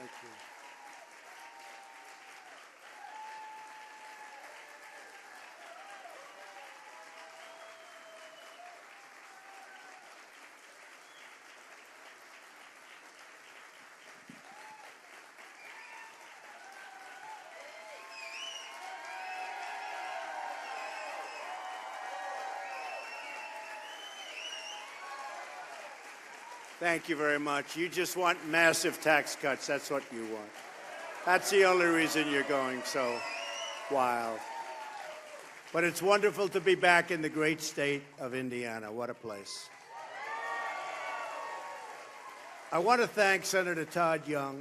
Thank you. Thank you very much. You just want massive tax cuts. That's what you want. That's the only reason you're going so wild. But it's wonderful to be back in the great state of Indiana. What a place. I want to thank Senator Todd Young,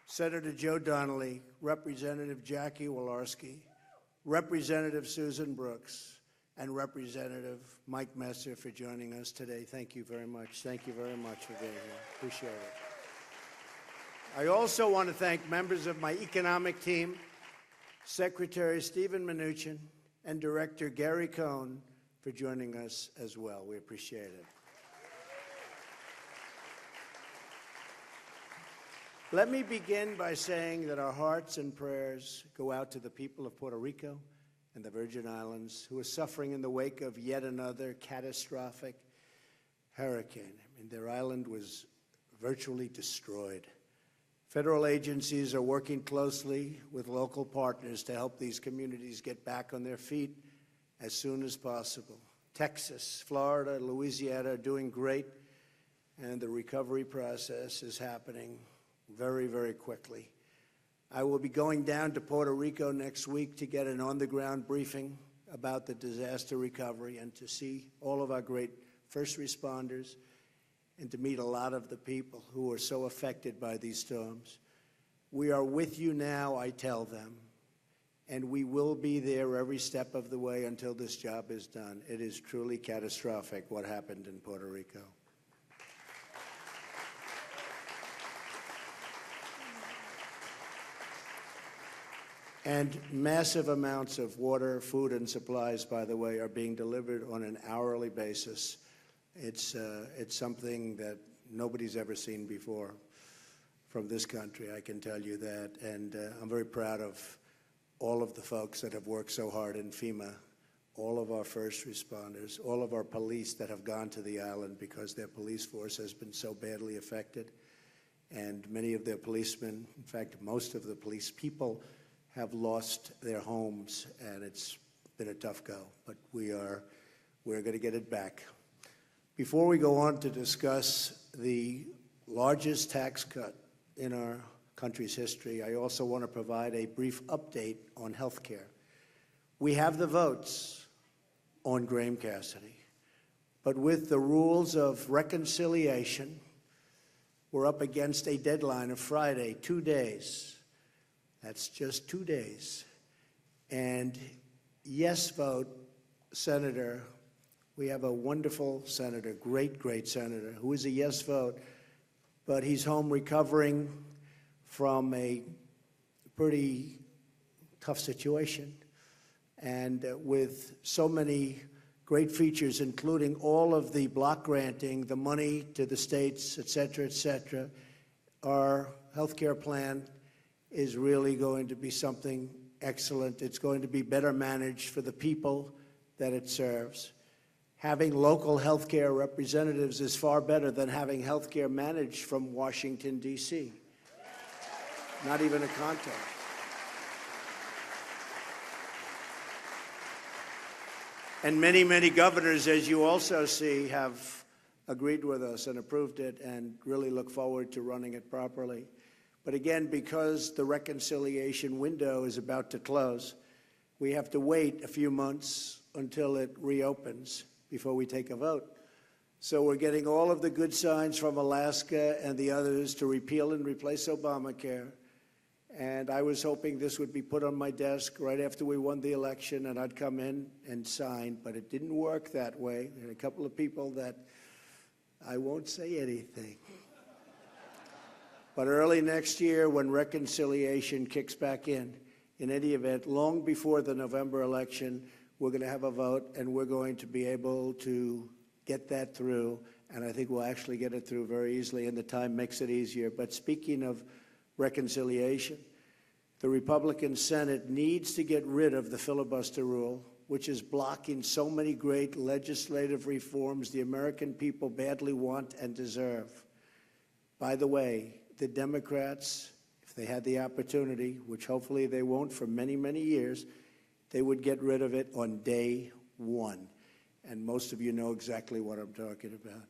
Senator Joe Donnelly, Representative Jackie Walorski, Representative Susan Brooks, and Representative Mike Messer for joining us today. Thank you very much. Thank you very much for being here. Appreciate it. I also want to thank members of my economic team, Secretary Stephen Mnuchin, and Director Gary Cohn for joining us as well. We appreciate it. Let me begin by saying that our hearts and prayers go out to the people of Puerto Rico and the Virgin Islands who are suffering in the wake of yet another catastrophic hurricane. I mean, their island was virtually destroyed. Federal agencies are working closely with local partners to help these communities get back on their feet as soon as possible. Texas, Florida, Louisiana are doing great, and the recovery process is happening very, very quickly. I will be going down to Puerto Rico next week to get an on-the-ground briefing about the disaster recovery and to see all of our great first responders and to meet a lot of the people who are so affected by these storms. We are with you now, I tell them, and we will be there every step of the way until this job is done. It is truly catastrophic what happened in Puerto Rico. And massive amounts of water, food, and supplies, by the way, are being delivered on an hourly basis. It's something that nobody's ever seen before from this country, I can tell you that. And I'm very proud of all of the folks that have worked so hard in FEMA, all of our first responders, all of our police that have gone to the island because their police force has been so badly affected. And many of their policemen, in fact, most of the police people, have lost their homes, and it's been a tough go, but we're going to get it back. Before we go on to discuss the largest tax cut in our country's history, I also want to provide a brief update on health care. We have the votes on Graham Cassidy, but with the rules of reconciliation, we're up against a deadline of Friday, 2 days. That's just 2 days. And yes vote, Senator, we have a wonderful senator, great senator, who is a yes vote, but he's home recovering from a pretty tough situation. And with so many great features, including all of the block granting, the money to the states, et cetera, our health care plan is really going to be something excellent. It's going to be better managed for the people that it serves. Having local health care representatives is far better than having health care managed from Washington, D.C. Not even a contest. And many governors, as you also see, have agreed with us and approved it and really look forward to running it properly. But again, because the reconciliation window is about to close, we have to wait a few months until it reopens before we take a vote. So we're getting all of the good signs from Alaska and the others to repeal and replace Obamacare. And I was hoping this would be put on my desk right after we won the election and I'd come in and sign, but it didn't work that way. There are a couple of people that I won't say anything. But early next year, when reconciliation kicks back in any event, long before the November election, we're going to have a vote, and we're going to be able to get that through, and I think we'll actually get it through very easily, and the time makes it easier. But speaking of reconciliation. The Republican Senate needs to get rid of the filibuster rule, which is blocking so many great legislative reforms the American people badly want and deserve. By the way, the Democrats, if they had the opportunity, which hopefully they won't for many, many years, they would get rid of it on day one. And most of you know exactly what I'm talking about.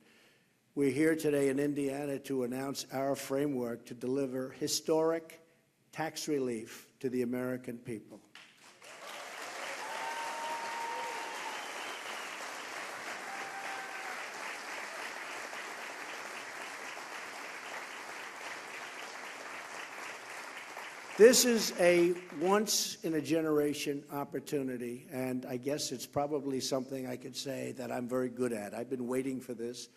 We're here today in Indiana to announce our framework to deliver historic tax relief to the American people. This is a once-in-a-generation opportunity, and I guess it's probably something I could say that I'm very good at. I've been waiting for this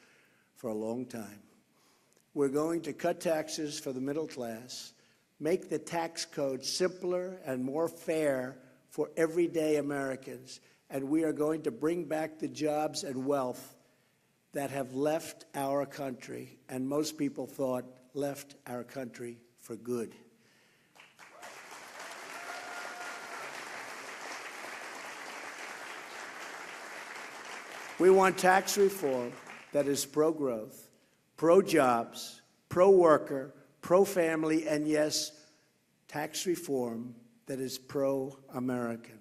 for a long time. We're going to cut taxes for the middle class, make the tax code simpler and more fair for everyday Americans, and we are going to bring back the jobs and wealth that have left our country, and most people thought left our country for good. We want tax reform that is pro-growth, pro-jobs, pro-worker, pro-family, and yes, tax reform that is pro-American.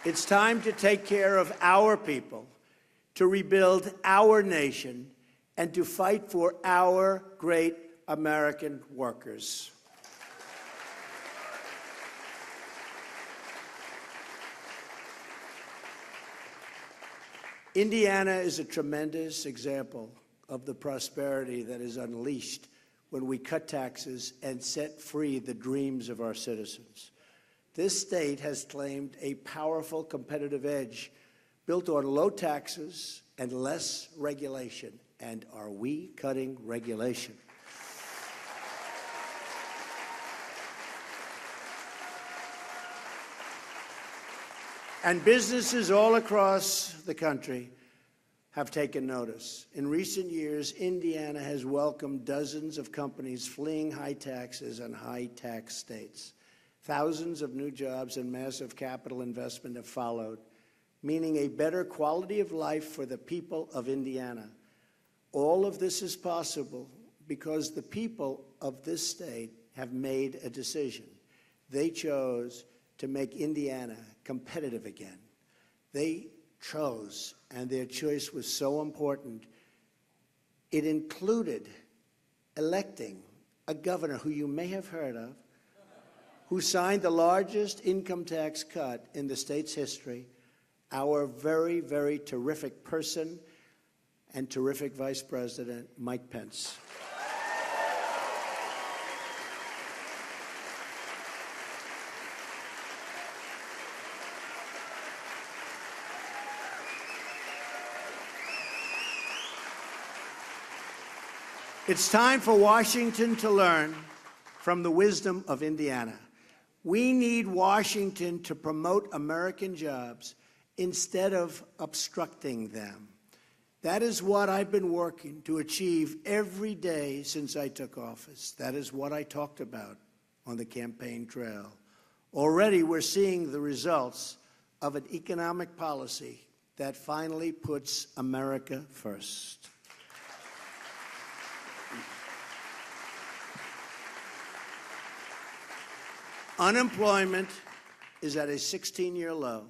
It's time to take care of our people, to rebuild our nation, and to fight for our great American workers. Indiana is a tremendous example of the prosperity that is unleashed when we cut taxes and set free the dreams of our citizens. This state has claimed a powerful competitive edge built on low taxes and less regulation. And are we cutting regulation? And businesses all across the country have taken notice. In recent years, Indiana has welcomed dozens of companies fleeing high taxes and high-tax states. Thousands of new jobs and massive capital investment have followed, meaning a better quality of life for the people of Indiana. All of this is possible because the people of this state have made a decision. They chose to make Indiana competitive again. They chose, and their choice was so important, it included electing a governor who you may have heard of, who signed the largest income tax cut in the state's history, our very, very terrific person and terrific Vice President, Mike Pence. It's time for Washington to learn from the wisdom of Indiana. We need Washington to promote American jobs instead of obstructing them. That is what I've been working to achieve every day since I took office. That is what I talked about on the campaign trail. Already we're seeing the results of an economic policy that finally puts America first. Unemployment is at a 16-year low.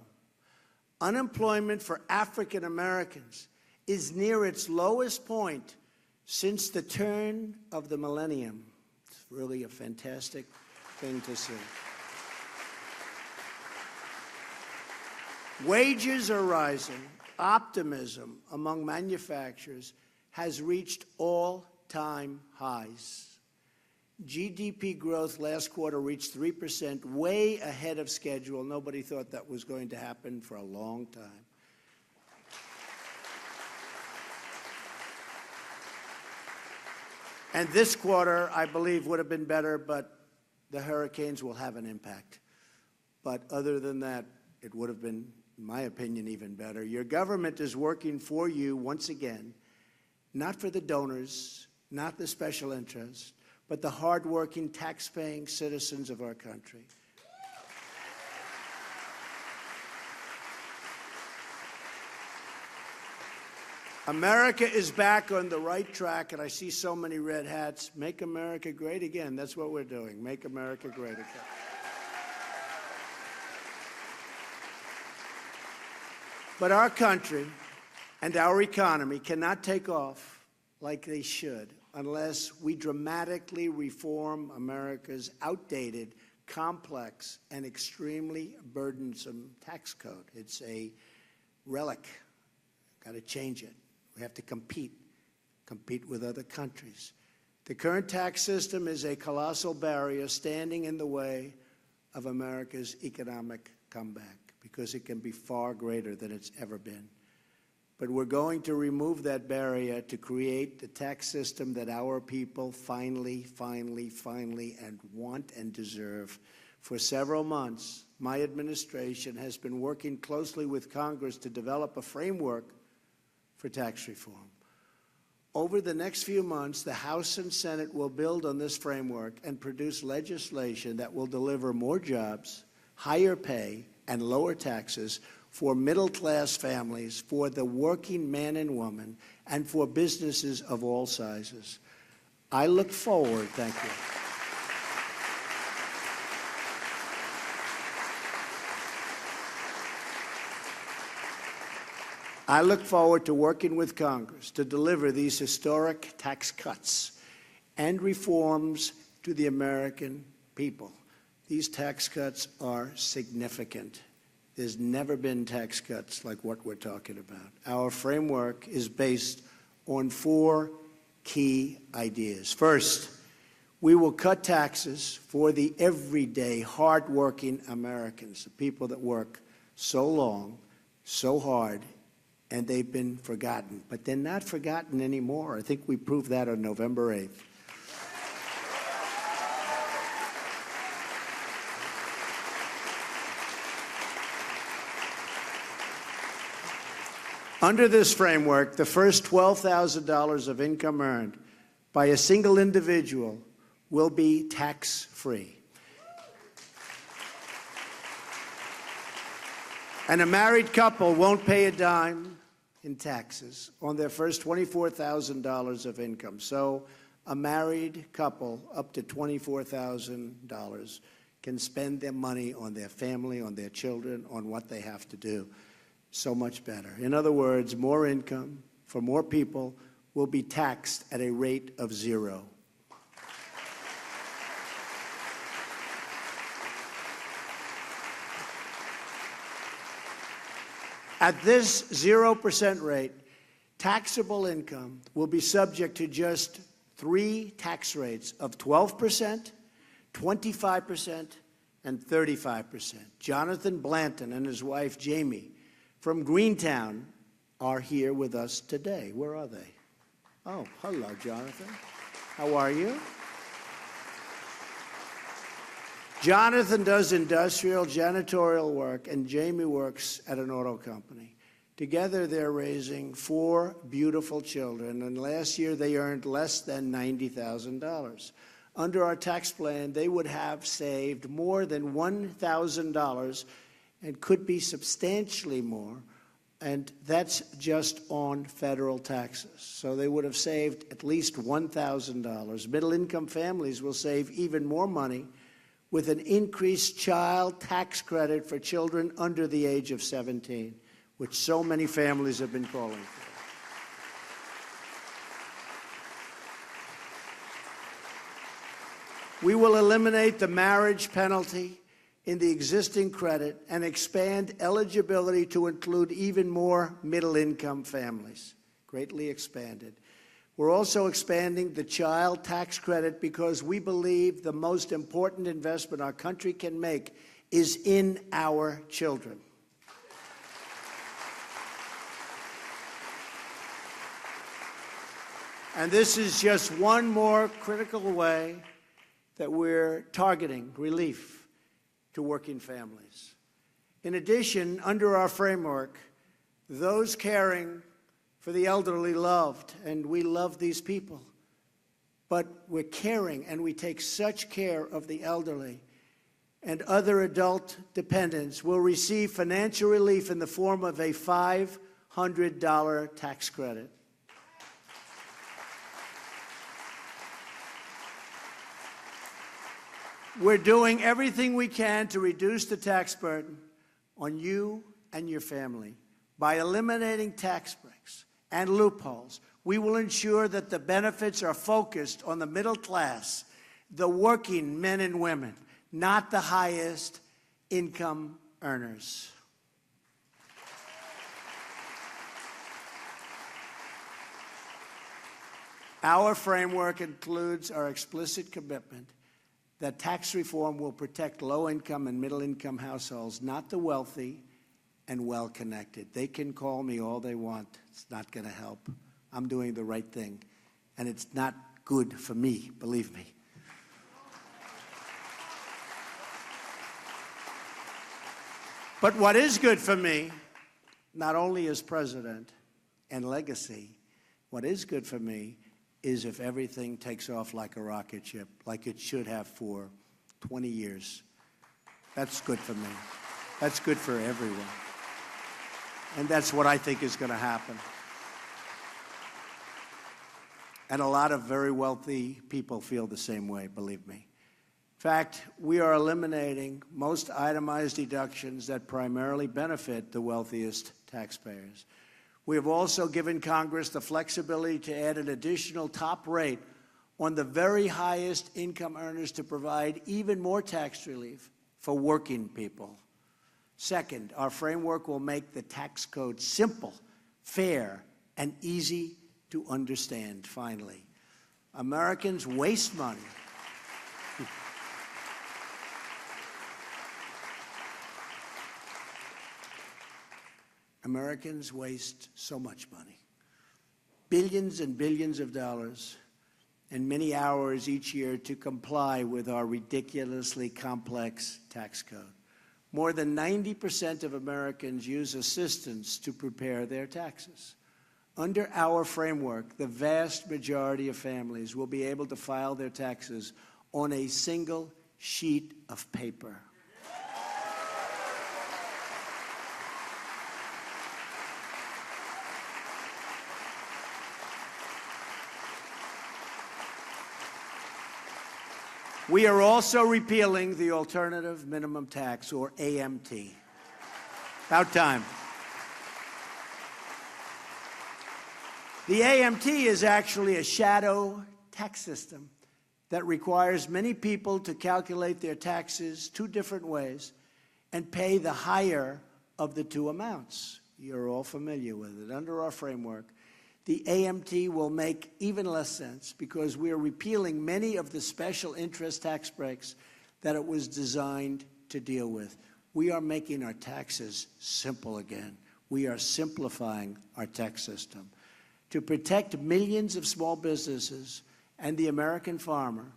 Unemployment for African Americans is near its lowest point since the turn of the millennium. It's really a fantastic thing to see. Wages are rising. Optimism among manufacturers has reached all-time highs. GDP growth last quarter reached 3%, way ahead of schedule. Nobody thought that was going to happen for a long time. And this quarter, I believe, would have been better, but the hurricanes will have an impact. But other than that, it would have been in my opinion, even better. Your government is working for you once again, not for the donors, not the special interests, but the hardworking, tax-paying citizens of our country. America is back on the right track, and I see so many red hats. Make America great again. That's what we're doing. Make America great again. But our country and our economy cannot take off like they should unless we dramatically reform America's outdated, complex, and extremely burdensome tax code. It's a relic. Got to change it. We have to compete with other countries. The current tax system is a colossal barrier standing in the way of America's economic comeback because it can be far greater than it's ever been. But we're going to remove that barrier to create the tax system that our people finally and want and deserve. For several months, my administration has been working closely with Congress to develop a framework for tax reform. Over the next few months, the House and Senate will build on this framework and produce legislation that will deliver more jobs, higher pay, and lower taxes for middle-class families, for the working man and woman, and for businesses of all sizes. I look forward, thank you. I look forward to working with Congress to deliver these historic tax cuts and reforms to the American people. These tax cuts are significant. There's never been tax cuts like what we're talking about. Our framework is based on 4 key ideas. First, we will cut taxes for the everyday, hardworking Americans, the people that work so long, so hard, and they've been forgotten. But they're not forgotten anymore. I think we proved that on November 8th. Under this framework, the first $12,000 of income earned by a single individual will be tax-free. And a married couple won't pay a dime in taxes on their first $24,000 of income. So a married couple up to $24,000 can spend their money on their family, on their children, on what they have to do. So much better. In other words, more income for more people will be taxed at a rate of 0. At this 0% rate, taxable income will be subject to just 3 tax rates of 12%, 25%, and 35%. Jonathan Blanton and his wife, Jamie, from Greentown, are here with us today. Where are they? Oh, hello, Jonathan. How are you? Jonathan does industrial janitorial work, and Jamie works at an auto company. Together, they're raising 4 beautiful children, and last year they earned less than $90,000. Under our tax plan, they would have saved more than $1,000 and could be substantially more, and that's just on federal taxes. So they would have saved at least $1,000. Middle-income families will save even more money with an increased child tax credit for children under the age of 17, which so many families have been calling for. We will eliminate the marriage penalty in the existing credit and expand eligibility to include even more middle-income families, greatly expanded. We're also expanding the child tax credit because we believe the most important investment our country can make is in our children. And this is just one more critical way that we're targeting relief to working families. In addition, under our framework, those caring for the elderly loved, and we love these people, but we're caring and we take such care of the elderly and other adult dependents will receive financial relief in the form of a $500 tax credit. We're doing everything we can to reduce the tax burden on you and your family. By eliminating tax breaks and loopholes, we will ensure that the benefits are focused on the middle class, the working men and women, not the highest income earners. Our framework includes our explicit commitment that tax reform will protect low-income and middle-income households, not the wealthy and well-connected. They can call me all they want. It's not going to help. I'm doing the right thing, and it's not good for me, believe me. But what is good for me, not only as president and legacy, what is good for me is if everything takes off like a rocket ship, like it should have for 20 years. That's good for me. That's good for everyone. And that's what I think is going to happen. And a lot of very wealthy people feel the same way, believe me. In fact, we are eliminating most itemized deductions that primarily benefit the wealthiest taxpayers. We have also given Congress the flexibility to add an additional top rate on the very highest income earners to provide even more tax relief for working people. Second, our framework will make the tax code simple, fair, and easy to understand. Finally, Americans waste money. Americans waste so much money. Billions and billions of dollars and many hours each year to comply with our ridiculously complex tax code. More than 90% of Americans use assistance to prepare their taxes. Under our framework, the vast majority of families will be able to file their taxes on a single sheet of paper. We are also repealing the Alternative Minimum Tax, or AMT. About time. The AMT is actually a shadow tax system that requires many people to calculate their taxes two different ways and pay the higher of the two amounts. You're all familiar with it. Under our framework, the AMT will make even less sense because we are repealing many of the special interest tax breaks that it was designed to deal with. We are making our taxes simple again. We are simplifying our tax system. To protect millions of small businesses and the American farmer,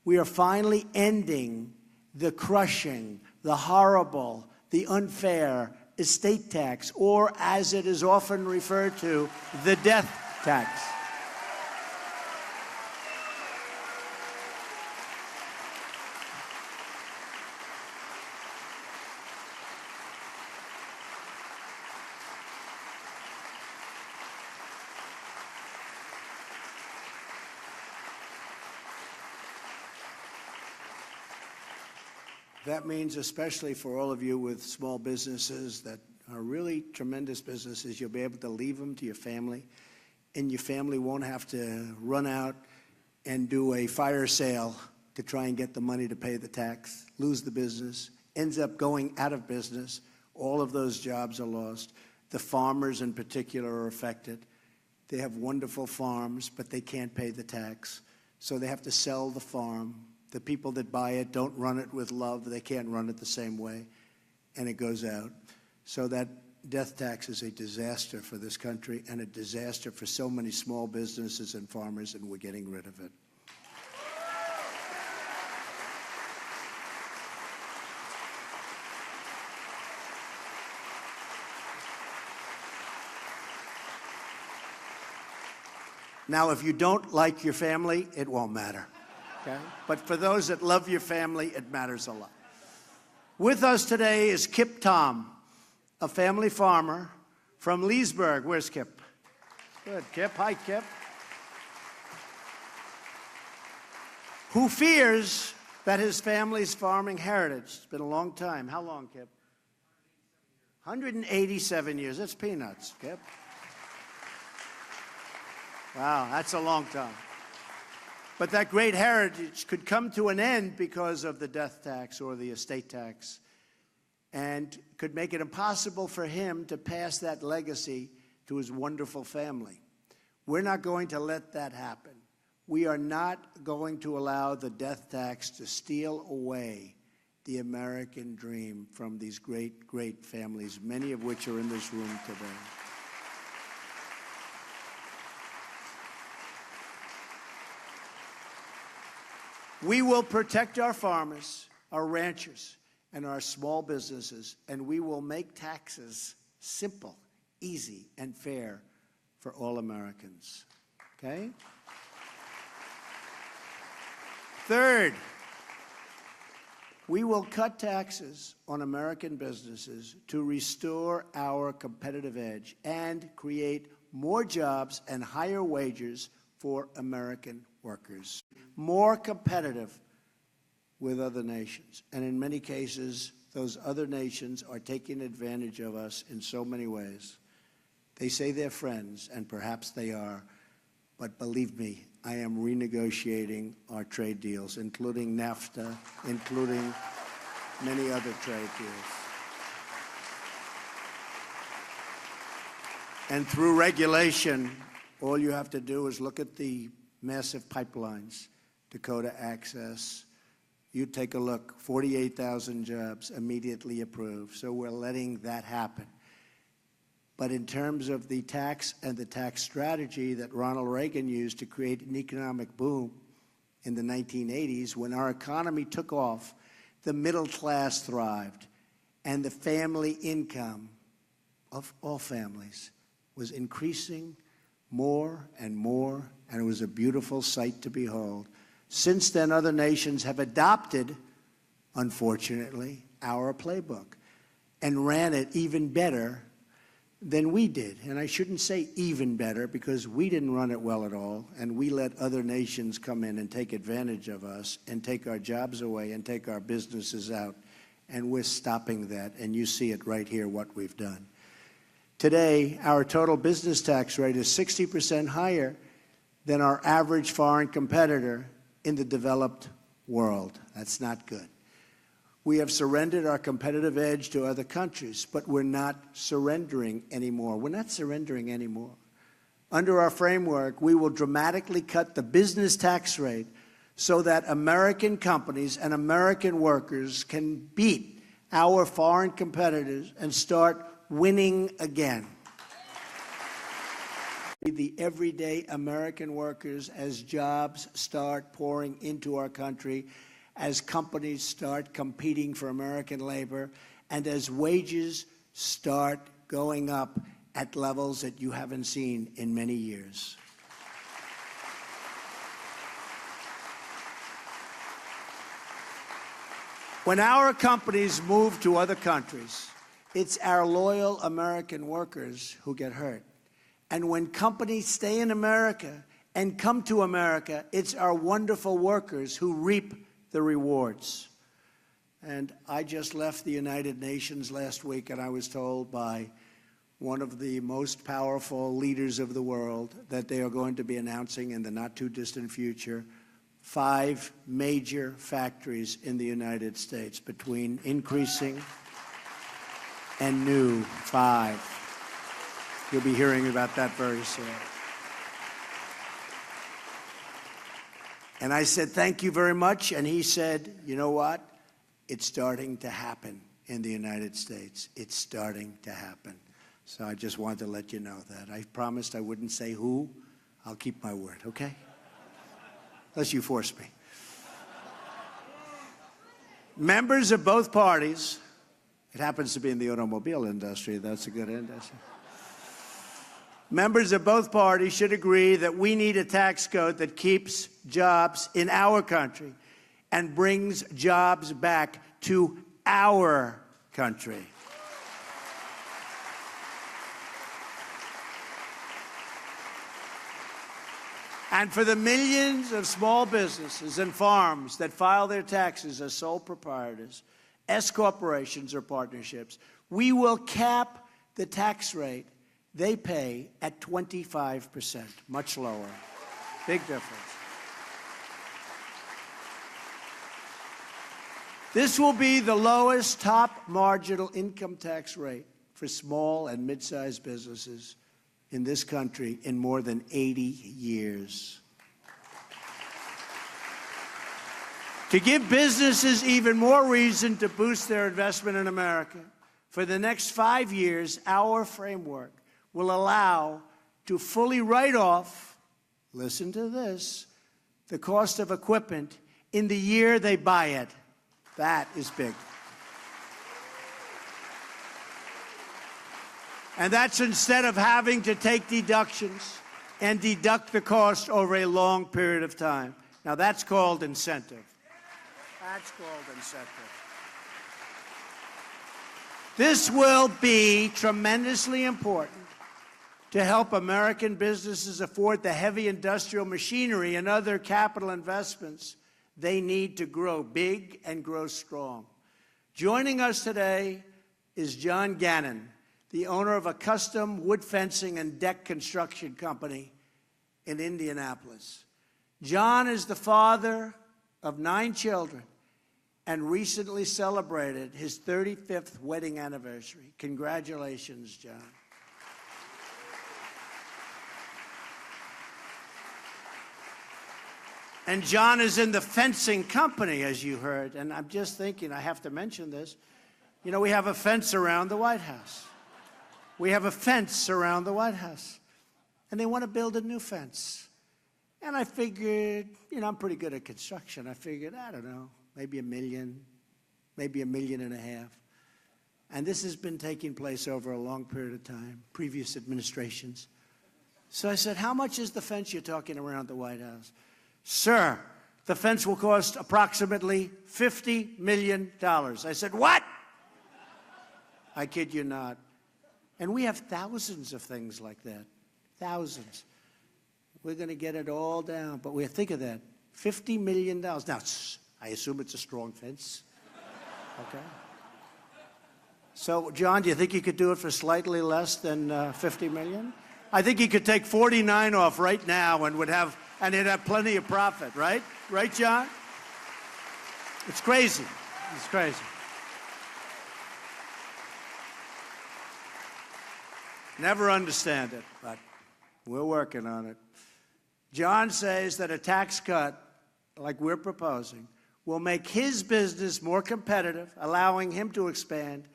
we are finally ending the crushing, the horrible, the unfair estate tax, or as it is often referred to, the death tax. That means, especially for all of you with small businesses that are really tremendous businesses, you'll be able to leave them to your family, and your family won't have to run out and do a fire sale to try and get the money to pay the tax, lose the business, ends up going out of business. All of those jobs are lost. The farmers in particular are affected. They have wonderful farms, but they can't pay the tax, so they have to sell the farm. The people that buy it don't run it with love. They can't run it the same way, and it goes out. So that death tax is a disaster for this country and a disaster for so many small businesses and farmers, and we're getting rid of it. Now, if you don't like your family, it won't matter. Okay? But for those that love your family, it matters a lot. With us today is Kip Tom, a family farmer from Leesburg. Where's Kip? Good. Kip. Hi, Kip. Who fears that his family's farming heritage. It's been a long time. How long, Kip? 187 years. That's peanuts, Kip. Wow, that's a long time. But that great heritage could come to an end because of the death tax or the estate tax, and could make it impossible for him to pass that legacy to his wonderful family. We're not going to let that happen. We are not going to allow the death tax to steal away the American dream from these great, great families, many of which are in this room today. We will protect our farmers, our ranchers, and our small businesses, and we will make taxes simple, easy, and fair for all Americans. Okay? Third, we will cut taxes on American businesses to restore our competitive edge and create more jobs and higher wages for American workers. More competitive with other nations. And in many cases, those other nations are taking advantage of us in so many ways. They say they're friends, and perhaps they are, but believe me, I am renegotiating our trade deals, including NAFTA, including many other trade deals. And through regulation, all you have to do is look at the massive pipelines, Dakota Access. You take a look, 48,000 jobs immediately approved. So we're letting that happen. But in terms of the tax and the tax strategy that Ronald Reagan used to create an economic boom in the 1980s, when our economy took off, the middle class thrived, and the family income of all families was increasing more and more, and it was a beautiful sight to behold. Since then, other nations have adopted, unfortunately, our playbook and ran it even better than we did. And I shouldn't say even better, because we didn't run it well at all, and we let other nations come in and take advantage of us and take our jobs away and take our businesses out. And we're stopping that, and you see it right here, what we've done. Today, our total business tax rate is 60% higher than our average foreign competitor in the developed world. That's not good. We have surrendered our competitive edge to other countries, but we're not surrendering anymore. We're not surrendering anymore. Under our framework, we will dramatically cut the business tax rate so that American companies and American workers can beat our foreign competitors and start winning again. The everyday American workers, as jobs start pouring into our country, as companies start competing for American labor, and as wages start going up at levels that you haven't seen in many years. When our companies move to other countries, it's our loyal American workers who get hurt. And when companies stay in America and come to America, it's our wonderful workers who reap the rewards. And I just left the United Nations last week, and I was told by one of the most powerful leaders of the world that they are going to be announcing in the not-too-distant future 5 major factories in the United States, between increasing and new. 5. You'll be hearing about that very soon. And I said, thank you very much. And he said, you know what? It's starting to happen in the United States. It's starting to happen. So I just wanted to let you know that. I promised I wouldn't say who. I'll keep my word, okay? Unless you force me. Members of both parties, it happens to be in the automobile industry, that's a good industry, Members of both parties should agree that we need a tax code that keeps jobs in our country and brings jobs back to our country. And for the millions of small businesses and farms that file their taxes as sole proprietors, S corporations or partnerships, we will cap the tax rate they pay at 25%, much lower. Big difference. This will be the lowest top marginal income tax rate for small and mid-sized businesses in this country in more than 80 years. To give businesses even more reason to boost their investment in America, for the next 5 years, our framework will allow to fully write off, listen to this, the cost of equipment in the year they buy it. That is big. And that's instead of having to take deductions and deduct the cost over a long period of time. Now, that's called incentive. That's called incentive. This will be tremendously important to help American businesses afford the heavy industrial machinery and other capital investments they need to grow big and grow strong. Joining us today is John Gannon, the owner of a custom wood fencing and deck construction company in Indianapolis. John is the father of 9 children and recently celebrated his 35th wedding anniversary. Congratulations, John. And John is in the fencing company, as you heard. And I'm just thinking, I have to mention this. You know, we have a fence around the White House. We have a fence around the White House. And they want to build a new fence. And I figured, you know, I'm pretty good at construction. I figured, I don't know, maybe $1 million, maybe $1.5 million. And this has been taking place over a long period of time, previous administrations. So I said, how much is the fence you're talking around the White House? Sir, the fence will cost approximately $50 million. I said, what? I kid you not. And we have thousands of things like that. Thousands. We're going to get it all down. But think of that. $50 million. Now, I assume it's a strong fence. Okay. So, John, do you think you could do it for slightly less than $50 million? I think he could take 49 off right now and he'd have plenty of profit, right? Right, John? It's crazy. It's crazy. Never understand it, but we're working on it. John says that a tax cut, like we're proposing, will make his business more competitive, allowing him to expand,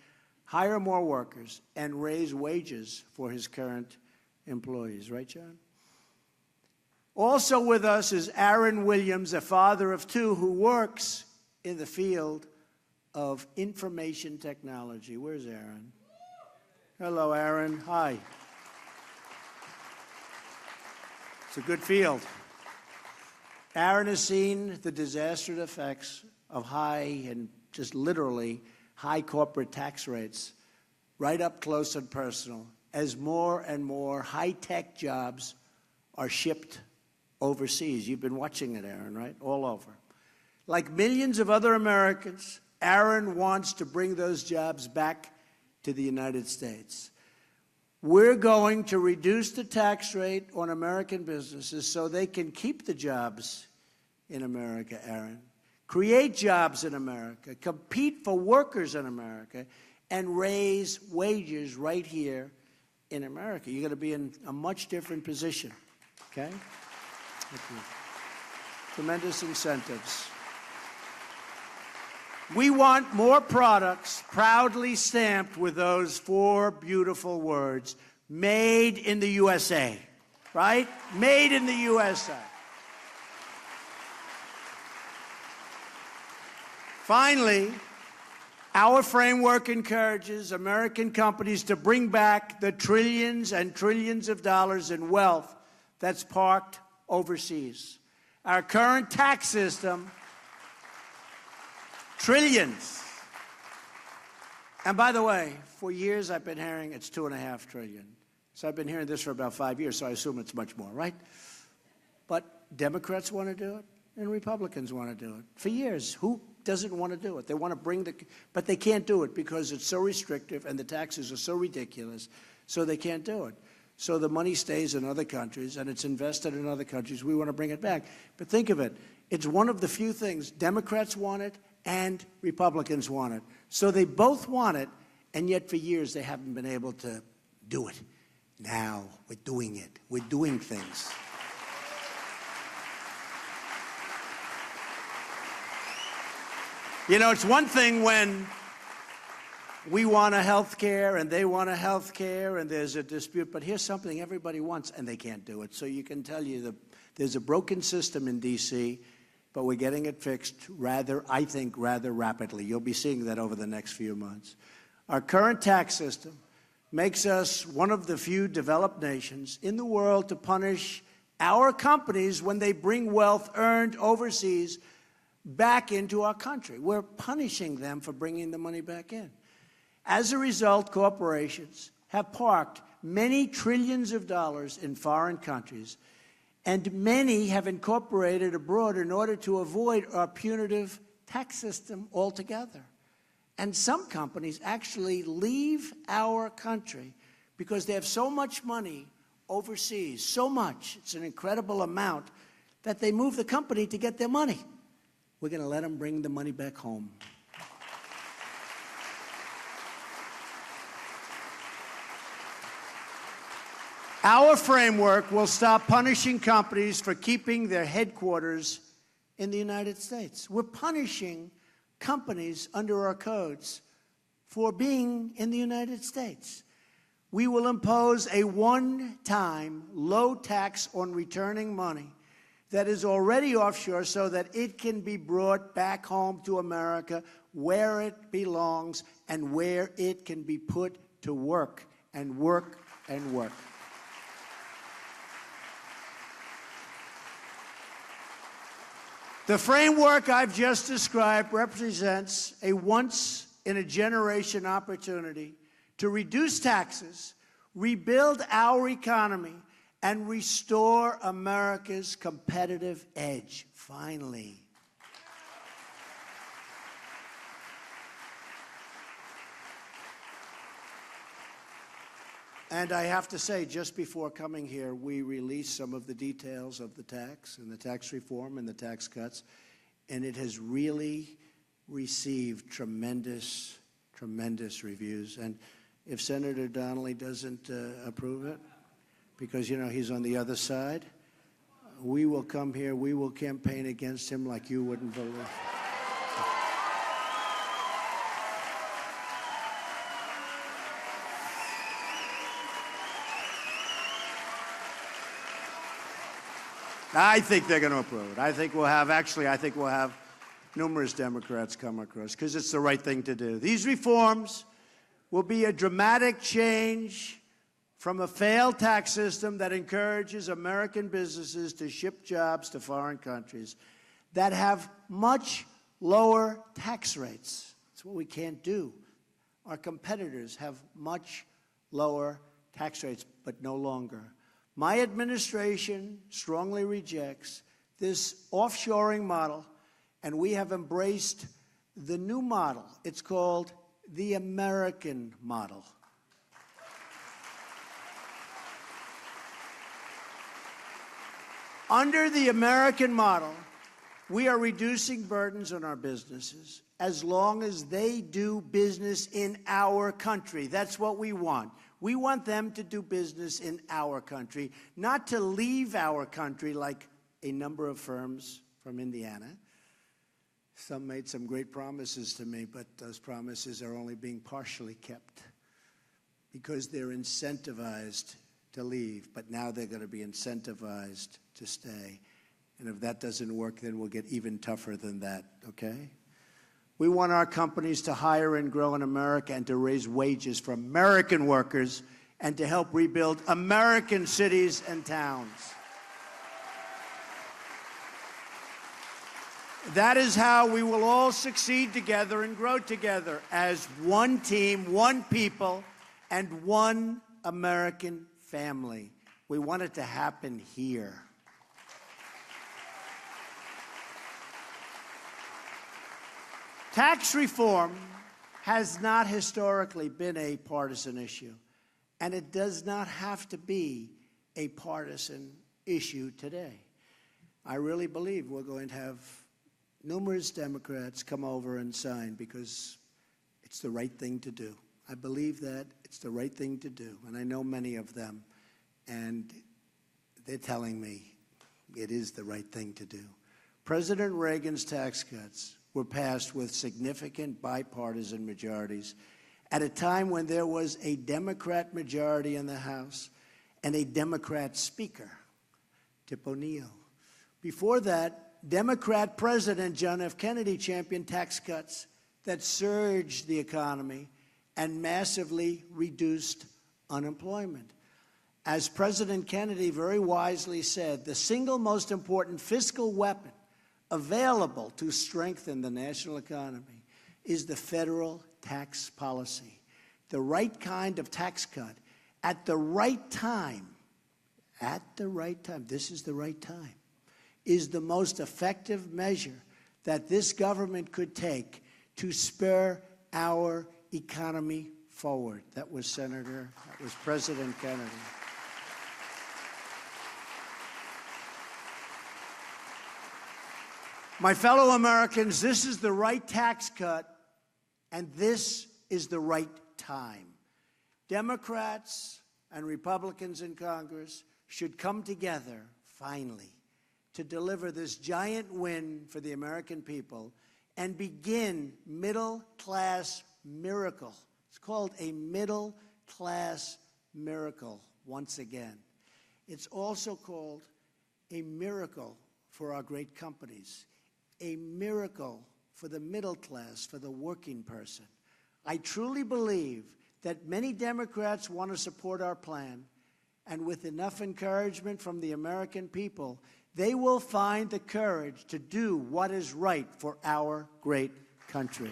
hire more workers, and raise wages for his current employees. Right, John? Also with us is Aaron Williams, a father of 2 who works in the field of information technology. Where's Aaron? Hello, Aaron. Hi. It's a good field. Aaron has seen the disastrous effects of high and just literally high corporate tax rates right up close and personal as more and more high-tech jobs are shipped overseas. You've been watching it, Aaron, right? All over. Like millions of other Americans, Aaron wants to bring those jobs back to the United States. We're going to reduce the tax rate on American businesses so they can keep the jobs in America, Aaron. Create jobs in America, compete for workers in America, and raise wages right here in America. You're going to be in a much different position, okay? Tremendous incentives. We want more products proudly stamped with those 4 beautiful words, made in the USA, right? Made in the USA. Finally, Our framework encourages American companies to bring back the trillions and trillions of dollars in wealth that's parked overseas. Our current tax system, trillions. And by the way, for years I've been hearing it's $2.5 trillion. So I've been hearing this for about 5 years, so I assume it's much more, right? But Democrats want to do it, and Republicans want to do it. For years, who doesn't want to do it? They want to bring but they can't do it because it's so restrictive and the taxes are so ridiculous, so they can't do it. So the money stays in other countries and it's invested in other countries. We want to bring it back. But think of it. It's one of the few things Democrats want it and Republicans want it. So they both want it, and yet for years they haven't been able to do it. Now we're doing it. We're doing things. You know, it's one thing when we want a health care and they want a health care and there's a dispute, but here's something everybody wants and they can't do it. So you can tell you that there's a broken system in D.C., but we're getting it fixed I think, rather rapidly. You'll be seeing that over the next few months. Our current tax system makes us one of the few developed nations in the world to punish our companies when they bring wealth earned overseas back into our country. We're punishing them for bringing the money back in. As a result, corporations have parked many trillions of dollars in foreign countries, and many have incorporated abroad in order to avoid our punitive tax system altogether. And some companies actually leave our country because they have so much money overseas, so much, it's an incredible amount, that they move the company to get their money. We're going to let them bring the money back home. Our framework will stop punishing companies for keeping their headquarters in the United States. We're punishing companies under our codes for being in the United States. We will impose a one-time low tax on returning money that is already offshore so that it can be brought back home to America where it belongs and where it can be put to work and work and work. The framework I've just described represents a once-in-a-generation opportunity to reduce taxes, rebuild our economy, and restore America's competitive edge, finally. And I have to say, just before coming here, we released some of the details of the tax and the tax reform and the tax cuts, and it has really received tremendous, tremendous reviews. And if Senator Donnelly doesn't approve it, because, you know, he's on the other side, we will come here, we will campaign against him like you wouldn't believe. I think they're going to approve it. I think we'll have numerous Democrats come across, because it's the right thing to do. These reforms will be a dramatic change from a failed tax system that encourages American businesses to ship jobs to foreign countries that have much lower tax rates. That's what we can't do. Our competitors have much lower tax rates, but no longer. My administration strongly rejects this offshoring model, and we have embraced the new model. It's called the American model. Under the American model, we are reducing burdens on our businesses as long as they do business in our country. That's what we want. We want them to do business in our country, not to leave our country like a number of firms from Indiana. Some made some great promises to me, but those promises are only being partially kept because they're incentivized to leave, but now they're going to be incentivized to stay. And if that doesn't work, then we'll get even tougher than that, okay? We want our companies to hire and grow in America and to raise wages for American workers and to help rebuild American cities and towns. That is how we will all succeed together and grow together as one team, one people, and one American family. We want it to happen here. Tax reform has not historically been a partisan issue, and it does not have to be a partisan issue today. I really believe we're going to have numerous Democrats come over and sign because it's the right thing to do. I believe that it's the right thing to do, and I know many of them, and they're telling me it is the right thing to do. President Reagan's tax cuts were passed with significant bipartisan majorities at a time when there was a Democrat majority in the House and a Democrat speaker, Tip O'Neill. Before that, Democrat President John F. Kennedy championed tax cuts that surged the economy and massively reduced unemployment. As President Kennedy very wisely said, the single most important fiscal weapon available to strengthen the national economy is the federal tax policy. The right kind of tax cut at the right time, this is the right time, is the most effective measure that this government could take to spur our economy forward. That was President Kennedy. My fellow Americans, this is the right tax cut, and this is the right time. Democrats and Republicans in Congress should come together, finally, to deliver this giant win for the American people and begin middle-class miracle. It's called a middle-class miracle once again. It's also called a miracle for our great companies, a miracle for the middle class, for the working person. I truly believe that many Democrats want to support our plan, and with enough encouragement from the American people, they will find the courage to do what is right for our great country.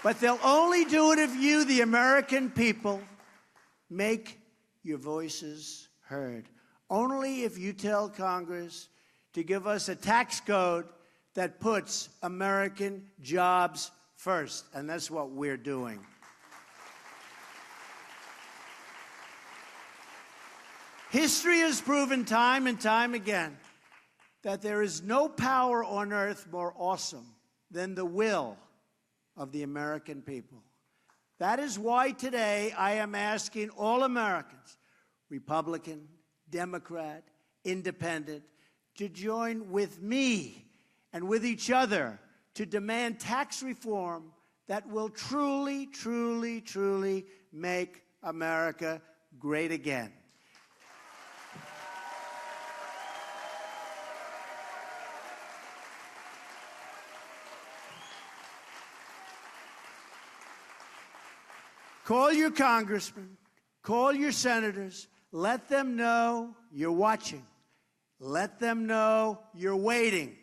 But they'll only do it if you, the American people, make your voices heard. Only if you tell Congress to give us a tax code that puts American jobs first. And that's what we're doing. History has proven time and time again that there is no power on earth more awesome than the will of the American people. That is why today I am asking all Americans, Republican, Democrat, Independent, to join with me and with each other to demand tax reform that will truly, truly, truly make America great again. Call your congressmen, call your senators, let them know you're watching. Let them know you're waiting.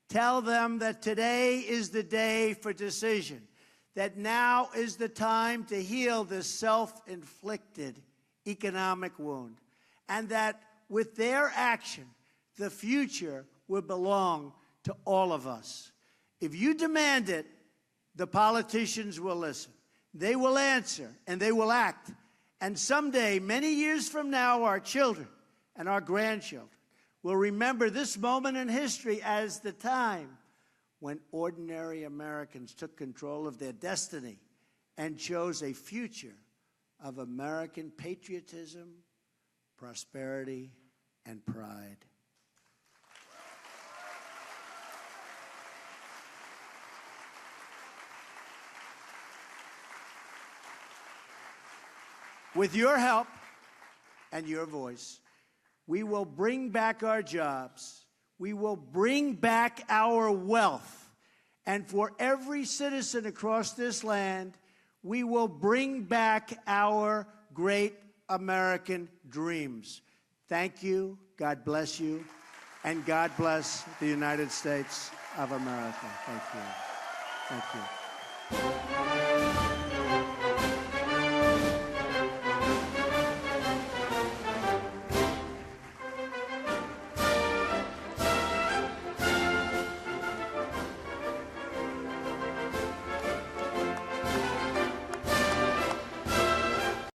Tell them that today is the day for decision, that now is the time to heal this self-inflicted economic wound, and that with their action, the future will belong to all of us. If you demand it, the politicians will listen. They will answer, and they will act. And someday, many years from now, our children and our grandchildren will remember this moment in history as the time when ordinary Americans took control of their destiny and chose a future of American patriotism, prosperity, and pride. With your help and your voice, We will bring back our jobs. We will bring back our wealth. And for every citizen across this land, we will bring back our great American dreams. Thank you. God bless you. And God bless the United States of America. Thank you. Thank you.